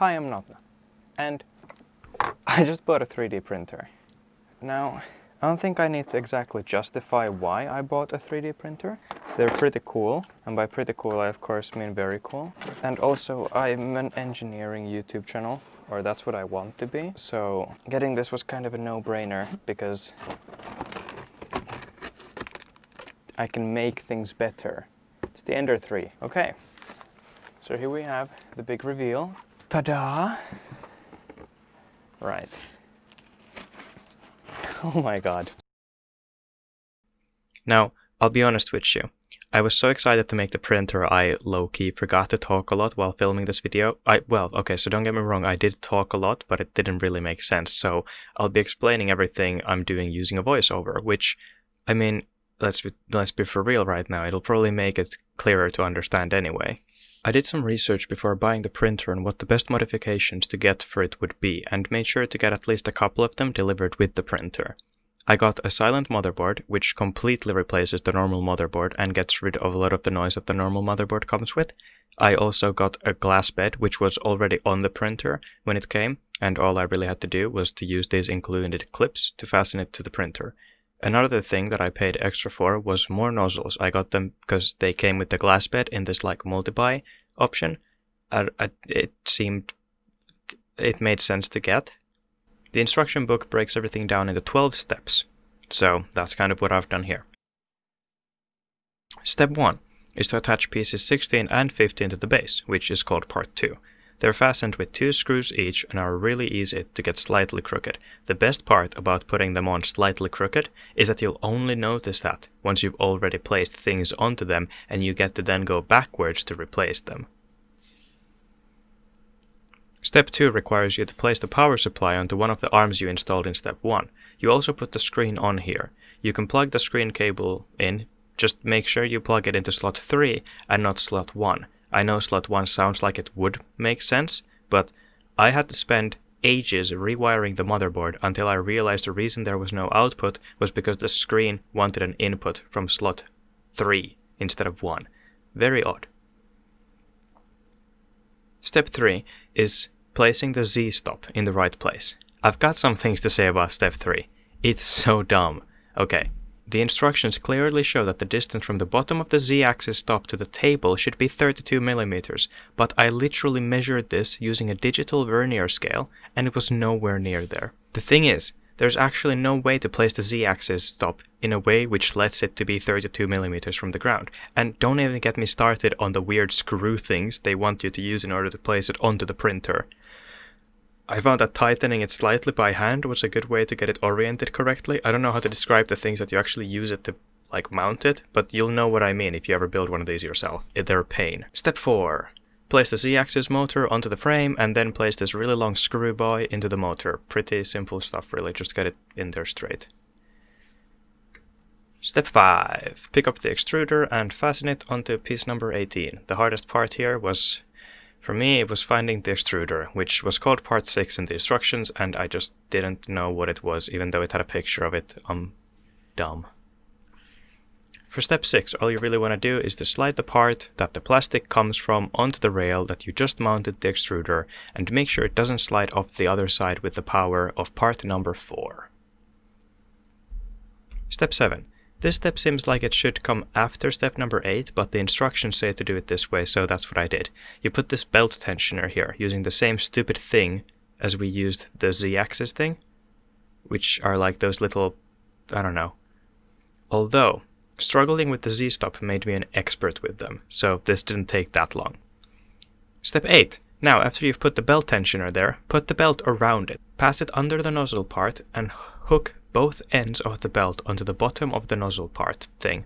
hi, I'm not. And I just bought a 3D printer. Now, I don't think I need to exactly justify why I bought a 3D printer. They're pretty cool, and by pretty cool I of course mean very cool. And also I'm an engineering YouTube channel, or that's what I want to be. So getting this was kind of a no-brainer because I can make things better. It's the Ender 3. Okay, so here we have the big reveal. Ta-da! Right. Oh my god. Now, I'll be honest with you. I was so excited to make the printer, I low-key forgot to talk a lot while filming this video. Well, okay, so don't get me wrong, I did talk a lot, but it didn't really make sense. So I'll be explaining everything I'm doing using a voiceover, which, I mean, let's be for real right now. It'll probably make it clearer to understand anyway. I did some research before buying the printer on what the best modifications to get for it would be, and made sure to get at least a couple of them delivered with the printer. I got a silent motherboard, which completely replaces the normal motherboard and gets rid of a lot of the noise that the normal motherboard comes with. I also got a glass bed, which was already on the printer when it came, and all I really had to do was to use these included clips to fasten it to the printer. Another thing that I paid extra for was more nozzles. I got them because they came with the glass bed in this like multi-buy option. It made sense to get. The instruction book breaks everything down into 12 steps. So that's kind of what I've done here. Step 1 is to attach pieces 16 and 15 to the base, which is called part 2. They're fastened with 2 screws each and are really easy to get slightly crooked. The best part about putting them on slightly crooked is that you'll only notice that once you've already placed things onto them and you get to then go backwards to replace them. Step 2 requires you to place the power supply onto one of the arms you installed in step 1. You also put the screen on here. You can plug the screen cable in, just make sure you plug it into slot 3 and not slot 1. I know slot 1 sounds like it would make sense, but I had to spend ages rewiring the motherboard until I realized the reason there was no output was because the screen wanted an input from slot 3 instead of 1. Very odd. Step 3 is placing the Z-stop in the right place. I've got some things to say about step 3. It's so dumb. Okay. The instructions clearly show that the distance from the bottom of the Z-axis stop to the table should be 32 millimeters, but I literally measured this using a digital vernier scale, and it was nowhere near there. The thing is, there's actually no way to place the Z-axis stop in a way which lets it to be 32 millimeters from the ground. And don't even get me started on the weird screw things they want you to use in order to place it onto the printer. I found that tightening it slightly by hand was a good way to get it oriented correctly. I don't know how to describe the things that you actually use it to mount it, but you'll know what I mean if you ever build one of these yourself. They're a pain. Step 4. Place the Z-axis motor onto the frame and then place this really long screw buoy into the motor. Pretty simple stuff really, just get it in there straight. Step 5. Pick up the extruder and fasten it onto piece number 18. The hardest part here was, for me, it was finding the extruder, which was called part 6 in the instructions, and I just didn't know what it was, even though it had a picture of it. Dumb. For step 6, all you really want to do is to slide the part that the plastic comes from onto the rail that you just mounted the extruder, and make sure it doesn't slide off the other side with the power of part number 4. Step 7. This step seems like it should come after step number 8, but the instructions say to do it this way, so that's what I did. You put this belt tensioner here, using the same stupid thing as we used the Z-axis thing, which are like those little, I don't know. Although, struggling with the Z-stop made me an expert with them, so this didn't take that long. Step 8. Now, after you've put the belt tensioner there, put the belt around it. Pass it under the nozzle part and hook both ends of the belt onto the bottom of the nozzle part thing.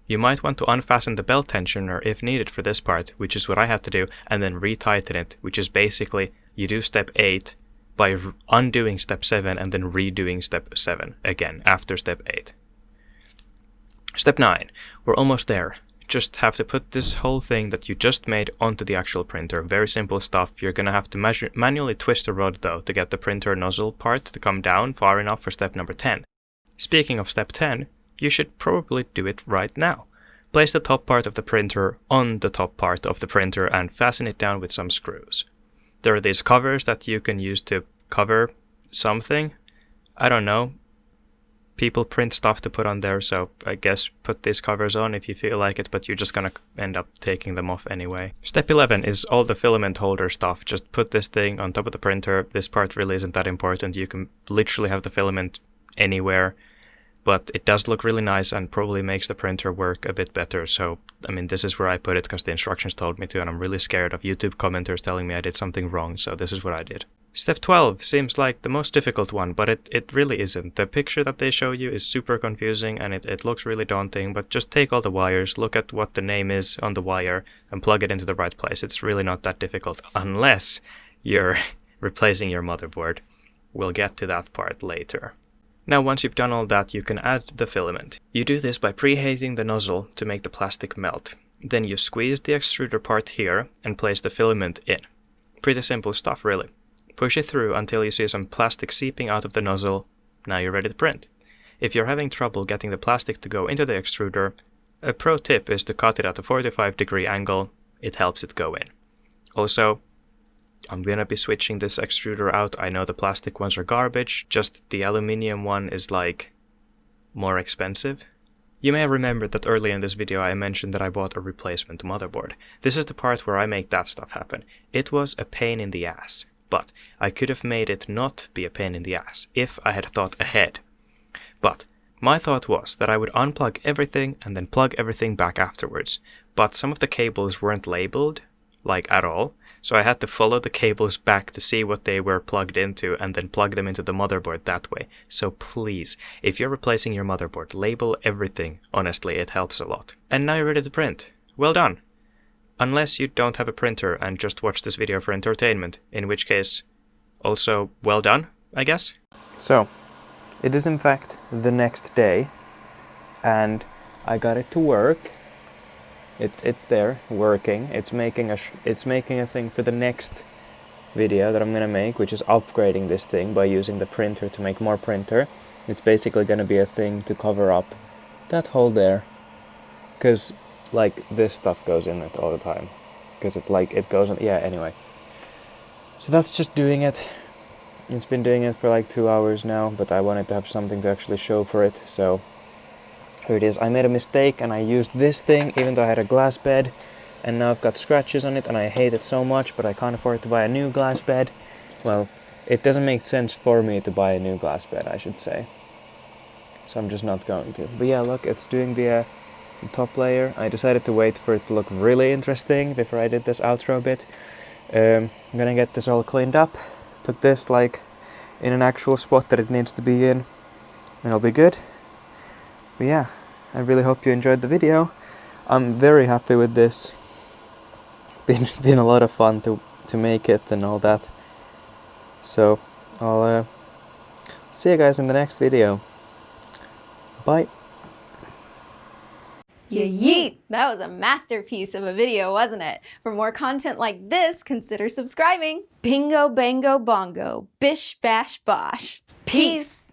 You might want to unfasten the belt tensioner if needed for this part, which is what I had to do, and then retighten it, which is basically you do step 8 by undoing step 7 and then redoing step 7 again after step 8. Step 9. We're almost there. Just have to put this whole thing that you just made onto the actual printer. Very simple stuff. You're gonna have to manually twist the rod though to get the printer nozzle part to come down far enough for step number 10. Speaking of step 10, you should probably do it right now. Place the top part of the printer on the top part of the printer and fasten it down with some screws. There are these covers that you can use to cover something. I don't know. People print stuff to put on there, so I guess put these covers on if you feel like it, but you're just gonna end up taking them off anyway. Step 11 is all the filament holder stuff. Just put this thing on top of the printer. This part really isn't that important. You can literally have the filament anywhere, but it does look really nice and probably makes the printer work a bit better. So, I mean, this is where I put it because the instructions told me to, and I'm really scared of YouTube commenters telling me I did something wrong, so this is what I did. Step 12 seems like the most difficult one, but it really isn't. The picture that they show you is super confusing and it looks really daunting, but just take all the wires, look at what the name is on the wire, and plug it into the right place. It's really not that difficult, unless you're replacing your motherboard. We'll get to that part later. Now, once you've done all that, you can add the filament. You do this by preheating the nozzle to make the plastic melt. Then you squeeze the extruder part here and place the filament in. Pretty simple stuff, really. Push it through until you see some plastic seeping out of the nozzle. Now you're ready to print. If you're having trouble getting the plastic to go into the extruder, a pro tip is to cut it at a 45-degree angle. It helps it go in. Also, I'm gonna be switching this extruder out. I know the plastic ones are garbage, just the aluminium one is like more expensive. You may have remembered that earlier in this video I mentioned that I bought a replacement motherboard. This is the part where I make that stuff happen. It was a pain in the ass. But I could have made it not be a pain in the ass if I had thought ahead. But my thought was that I would unplug everything and then plug everything back afterwards. But some of the cables weren't labeled, like at all, so I had to follow the cables back to see what they were plugged into and then plug them into the motherboard that way. So please, if you're replacing your motherboard, label everything. Honestly, it helps a lot. And now you're ready to print. Well done! Unless you don't have a printer and just watch this video for entertainment, in which case, also well done, I guess. So, it is in fact the next day, and I got it to work. It's there, working. It's making a thing for the next video that I'm gonna make, which is upgrading this thing by using the printer to make more printer. It's basically gonna be a thing to cover up that hole there, because like this stuff goes in it all the time, because it goes on. Yeah, anyway, so that's just doing it. It's been doing it for like 2 hours now, but I wanted to have something to actually show for it, so here it is. I made a mistake and I used this thing even though I had a glass bed, and now I've got scratches on it and I hate it so much, but I can't afford to buy a new glass bed. Well, it doesn't make sense for me to buy a new glass bed, I should say, so I'm just not going to. But yeah, look, it's doing the top layer. I decided to wait for it to look really interesting before I did this outro bit. I'm gonna get this all cleaned up, put this like in an actual spot that it needs to be in, and it'll be good. But yeah, I really hope you enjoyed the video. I'm very happy with this. Been a lot of fun to make it and all that. So I'll see you guys in the next video. Bye. Yeet! That was a masterpiece of a video, wasn't it? For more content like this, consider subscribing. Bingo, bango, bongo. Bish, bash, bosh. Peace!